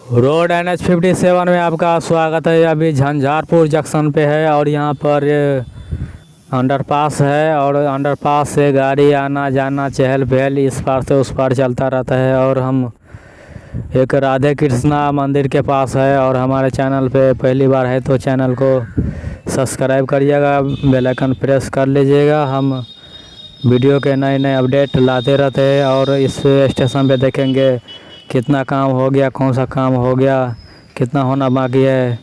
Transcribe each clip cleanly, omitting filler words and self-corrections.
Road NH57 में आपका स्वागत है। अभी झंझारपुर जंक्शन पे है और यहाँ पर अंडरपास है और अंडरपास से गाड़ी आना जाना चहल पहल इस पार से उस पार चलता रहता है। और हम एक राधे कृष्णा मंदिर के पास है और हमारे चैनल पे पहली बार है तो चैनल को सब्सक्राइब करिएगा, बेल आइकन प्रेस कर लीजिएगा। हम वीडियो के नए नए अपडेट लाते रहते हैं और इस स्टेशन पे देखेंगे कितना काम हो गया, कौन सा काम हो गया, कितना होना बाकी है,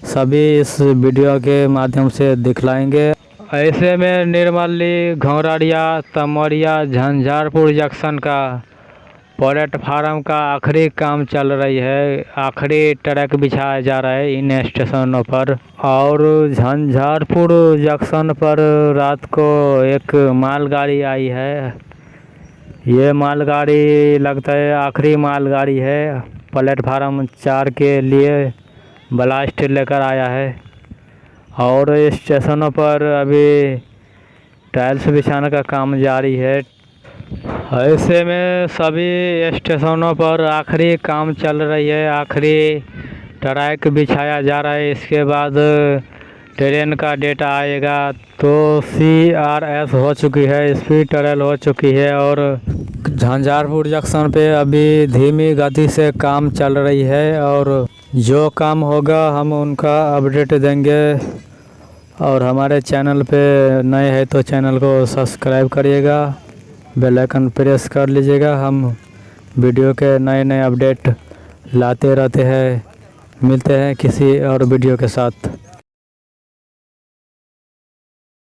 सभी इस वीडियो के माध्यम से दिखलाएंगे। ऐसे में निर्मली, घौराड़िया, तमोरिया, झंझारपुर जंक्शन का प्लेटफार्म का आखिरी काम चल रही है। आखिरी ट्रैक बिछाया जा रहा है इन स्टेशनों पर। और झंझारपुर जंक्शन पर रात को एक मालगाड़ी आई है। ये मालगाड़ी लगता है आखिरी मालगाड़ी है। प्लेटफार्म 4 के लिए ब्लास्ट लेकर आया है और स्टेशनों पर अभी टाइल्स बिछाने का काम जारी है। ऐसे में सभी स्टेशनों पर आखिरी काम चल रही है, आखिरी ट्रैक बिछाया जा रहा है। इसके बाद ट्रेन का डेटा आएगा। तो CRS हो चुकी है, स्पीड ट्रेन हो चुकी है और झंझारपुर जंक्शन पे अभी धीमी गति से काम चल रही है और जो काम होगा हम उनका अपडेट देंगे। और हमारे चैनल पे नए हैं तो चैनल को सब्सक्राइब करिएगा, बेल आइकन प्रेस कर लीजिएगा। हम वीडियो के नए नए अपडेट लाते रहते हैं। मिलते हैं किसी और वीडियो के साथ।